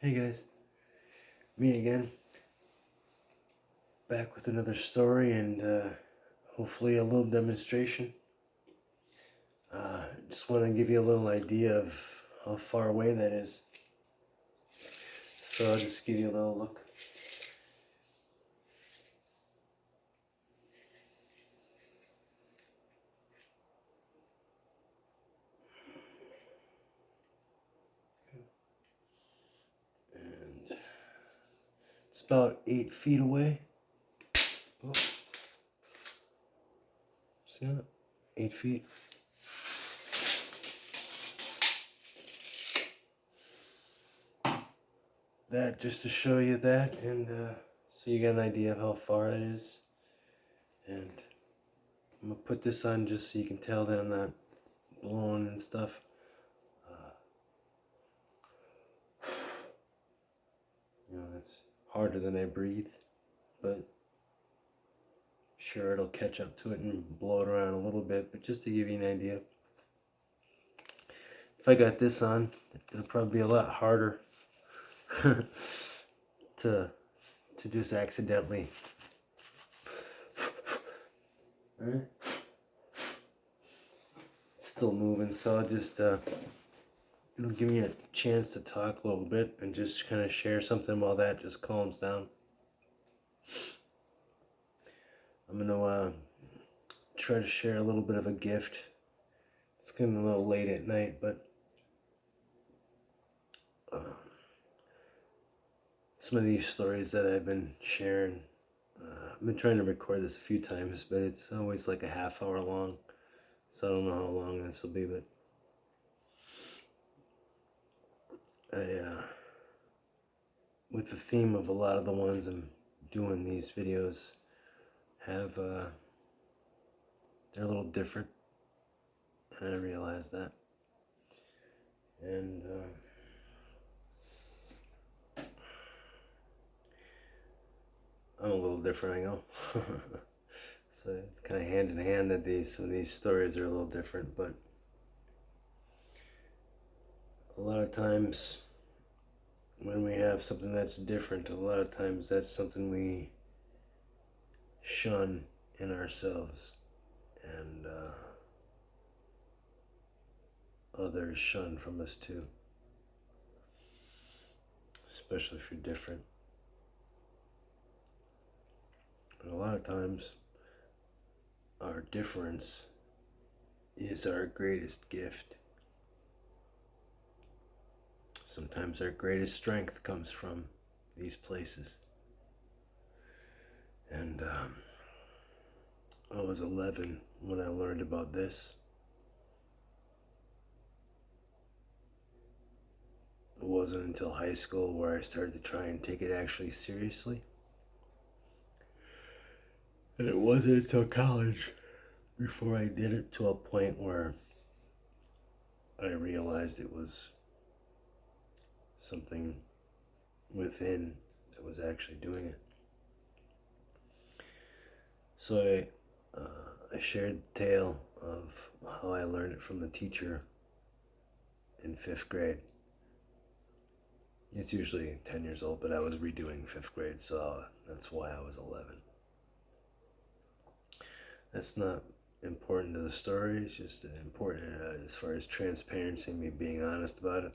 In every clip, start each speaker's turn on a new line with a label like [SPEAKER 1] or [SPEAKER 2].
[SPEAKER 1] Hey guys, me again, back with another story and hopefully a little demonstration. Just want to give you a little idea of how far away that is. So I'll just give you a little look. And it's about 8 feet away. Oh, see that? 8 feet. That just to show you that, and so you got an idea of how far it is. And I'm gonna put this on just so you can tell that I'm not blowing and stuff. It's harder than I breathe, but sure it'll catch up to it and blow it around a little bit. But just to give you an idea, if I got this on, it'll probably be a lot harder to just accidentally. All right, it's still moving, so I'll just it'll give me a chance to talk a little bit and just kind of share something while that just calms down. I'm gonna try to share a little bit of a gift. It's getting a little late at night, but some of these stories that I've been sharing, I've been trying to record this a few times, but it's always like a half hour long, so I don't know how long this will be, but with the theme of a lot of the ones I'm doing, these videos have, they're a little different, and I realize that, and I'm a little different, I know. So it's kind of hand in hand that some of these stories are a little different, but a lot of times when we have something that's different, a lot of times that's something we shun in ourselves, and others shun from us too, especially if you're different. But a lot of times, our difference is our greatest gift. Sometimes our greatest strength comes from these places. And I was 11 when I learned about this. It wasn't until high school where I started to try and take it actually seriously. And it wasn't until college before I did it to a point where I realized it was something within that was actually doing it. So I shared the tale of how I learned it from the teacher in 5th grade. It's usually 10 years old, but I was redoing 5th grade, so that's why I was 11. That's not important to the story, it's just important as far as transparency and me being honest about it.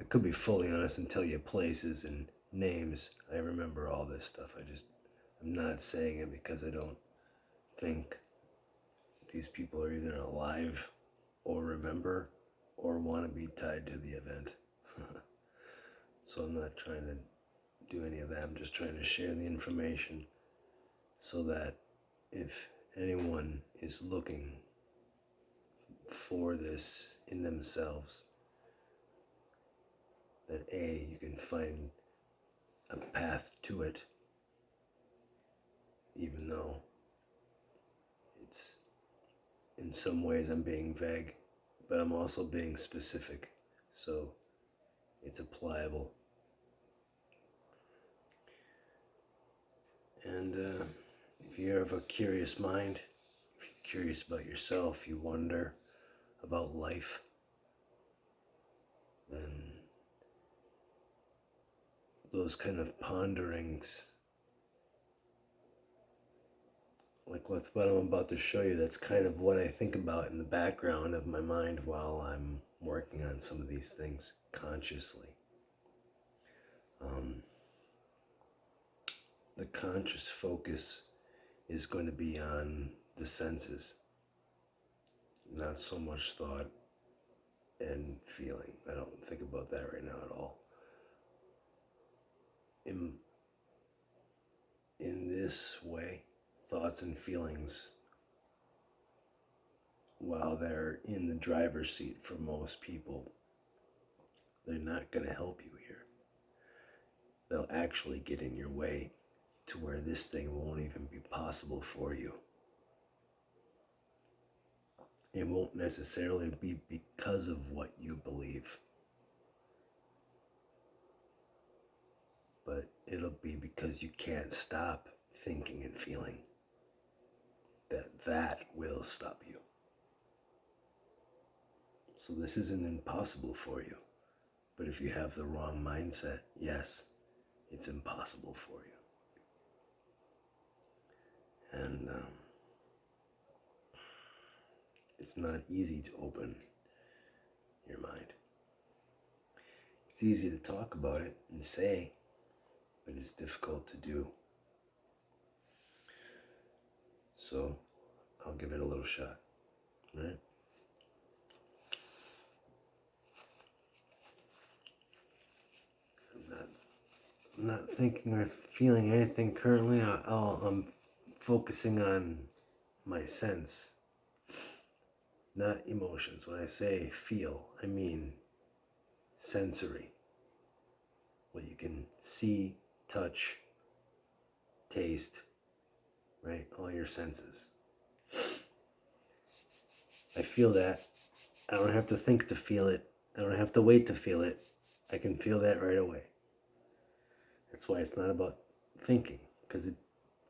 [SPEAKER 1] I could be fully honest and tell you places and names. I remember all this stuff. I'm not saying it because I don't think these people are either alive or remember or want to be tied to the event. So I'm not trying to do any of that. I'm just trying to share the information so that if anyone is looking for this in themselves, that A, you can find a path to it, even though it's, in some ways I'm being vague, but I'm also being specific, so it's applicable. And if you have a curious mind, if you're curious about yourself, you wonder about life, then those kind of ponderings, like with what I'm about to show you, that's kind of what I think about in the background of my mind while I'm working on some of these things consciously. The conscious focus is going to be on the senses, not so much thought and feeling. I don't think about that right now at all. In this way, thoughts and feelings, while they're in the driver's seat for most people, they're not going to help you here. They'll actually get in your way to where this thing won't even be possible for you. It won't necessarily be because of what you believe, but it'll be because you can't stop thinking and feeling. That will stop you. So this isn't impossible for you, but if you have the wrong mindset, yes, it's impossible for you. And it's not easy to open your mind. It's easy to talk about it and say, but it's difficult to do. So I'll give it a little shot, right? I'm not thinking or feeling anything currently. I'm focusing on my sense, not emotions. When I say feel, I mean sensory. What you can see, touch, taste, right? All your senses. I feel that. I don't have to think to feel it. I don't have to wait to feel it. I can feel that right away. That's why it's not about thinking, because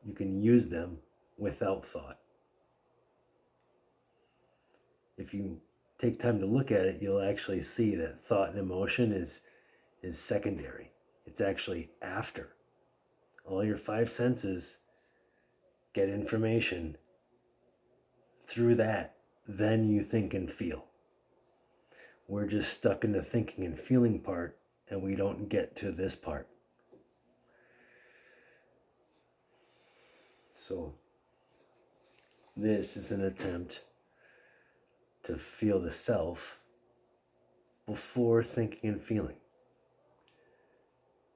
[SPEAKER 1] you can use them without thought. If you take time to look at it, you'll actually see that thought and emotion is secondary. It's actually after. All your five senses get information through that. Then you think and feel. We're just stuck in the thinking and feeling part, and we don't get to this part. So this is an attempt to feel the self before thinking and feeling.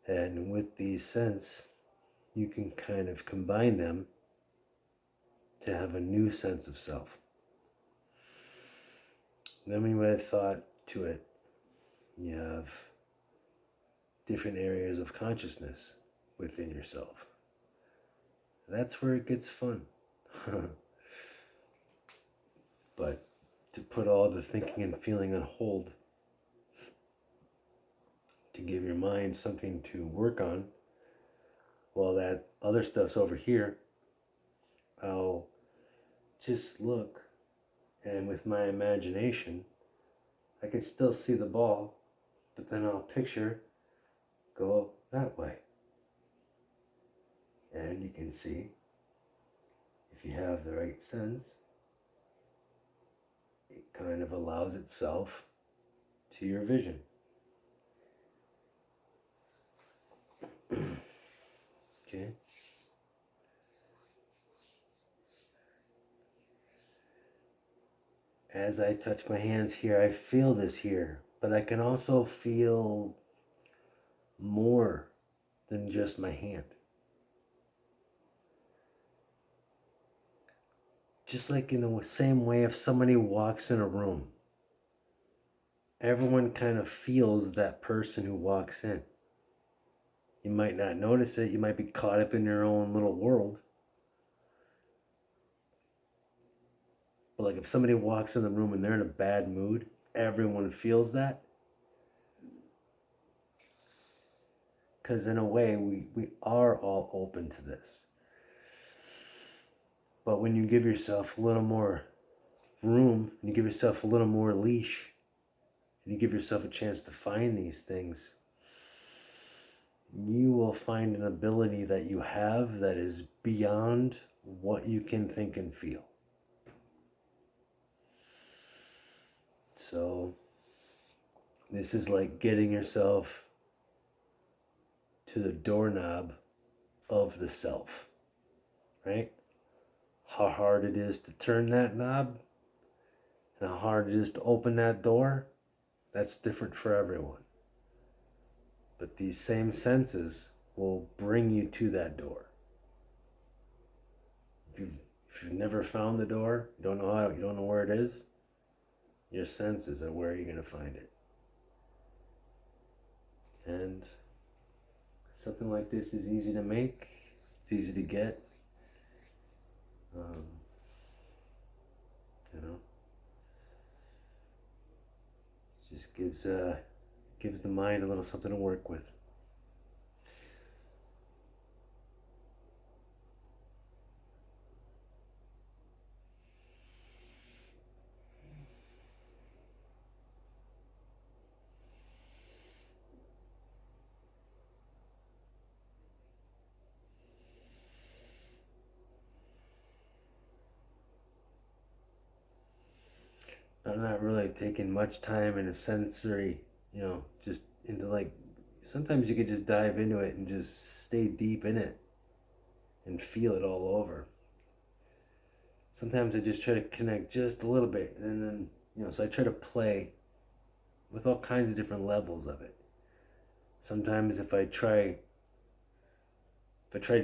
[SPEAKER 1] And with these scents, you can kind of combine them to have a new sense of self. Then when you add thought to it, you have different areas of consciousness within yourself. That's where it gets fun. But to put all the thinking and feeling on hold, to give your mind something to work on, while that other stuff's over here, I'll just look, and with my imagination, I can still see the ball, but then I'll picture go that way. And you can see, if you have the right sense, it kind of allows itself to your vision. Okay? As I touch my hands here, I feel this here, but I can also feel more than just my hand. Just like in the same way, if somebody walks in a room, everyone kind of feels that person who walks in. You might not notice it. You might be caught up in your own little world. But like if somebody walks in the room and they're in a bad mood, everyone feels that. Because in a way, we are all open to this. But when you give yourself a little more room, and you give yourself a little more leash, and you give yourself a chance to find these things, you will find an ability that you have that is beyond what you can think and feel. So, this is like getting yourself to the doorknob of the self, right? How hard it is to turn that knob and how hard it is to open that door, that's different for everyone. But these same senses will bring you to that door. If you've never found the door, you don't know how, you don't know where it is, your senses are where you're going to find it. And something like this is easy to make, it's easy to get. You know, just gives the mind a little something to work with. I'm not really taking much time in a sensory, just into like, sometimes you could just dive into it and just stay deep in it and feel it all over. Sometimes I just try to connect just a little bit and then, so I try to play with all kinds of different levels of it. Sometimes if I try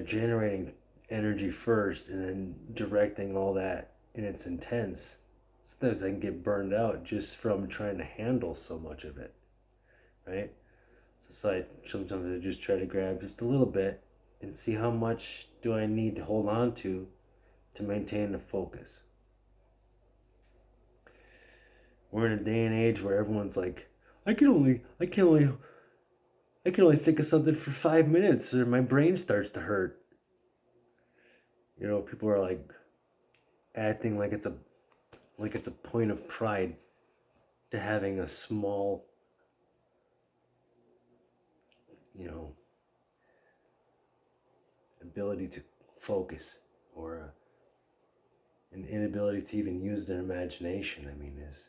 [SPEAKER 1] generating energy first and then directing all that in its intense, sometimes I can get burned out just from trying to handle so much of it, right? So sometimes I just try to grab just a little bit and see how much do I need to hold on to maintain the focus. We're in a day and age where everyone's like, I can only think of something for 5 minutes or my brain starts to hurt. People are like acting like it's a point of pride to having a small, ability to focus or an inability to even use their imagination. I mean, it's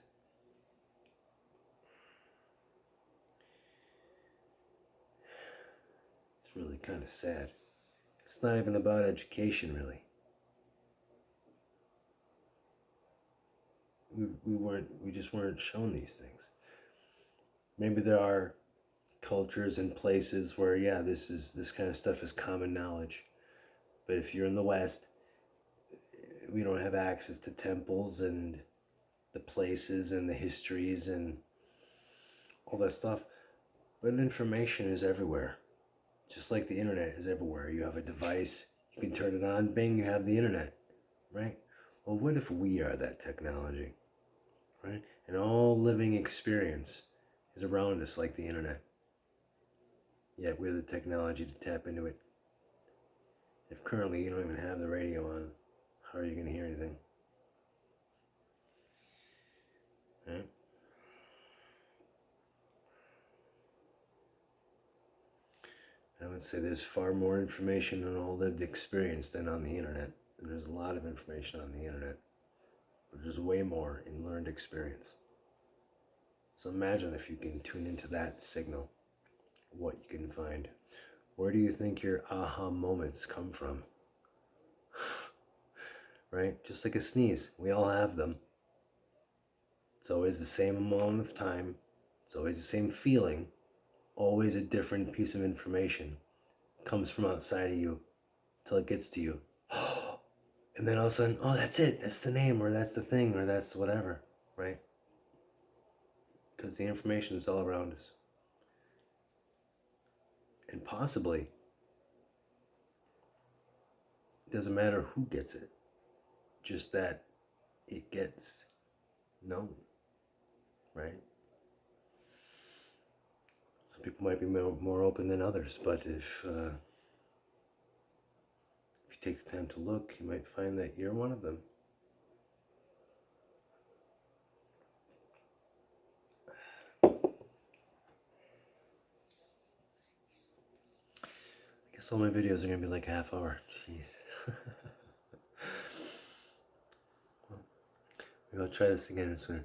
[SPEAKER 1] really kind of sad. It's not even about education, really. We just weren't shown these things. Maybe there are cultures and places where, yeah, this kind of stuff is common knowledge. But if you're in the West, we don't have access to temples and the places and the histories and all that stuff. But information is everywhere. Just like the internet is everywhere. You have a device, you can turn it on, bing, you have the internet, right? Well, what if we are that technology, right? And all living experience is around us like the internet. Yet we're the technology to tap into it. If currently you don't even have the radio on, how are you going to hear anything? Right? I would say there's far more information on all lived experience than on the internet. And there's a lot of information on the internet, but there's way more in learned experience. So imagine if you can tune into that signal, what you can find. Where do you think your aha moments come from? Right? Just like a sneeze, we all have them. It's always the same amount of time, it's always the same feeling, always a different piece of information comes from outside of you till it gets to you. And then all of a sudden, oh, that's it, that's the name, or that's the thing, or that's whatever, right? Because the information is all around us. And possibly, it doesn't matter who gets it, just that it gets known, right? Some people might be more open than others, but if you take the time to look, you might find that you're one of them. guess all my videos are gonna be like a half hour. Jeez. Well, maybe I'll try this again soon.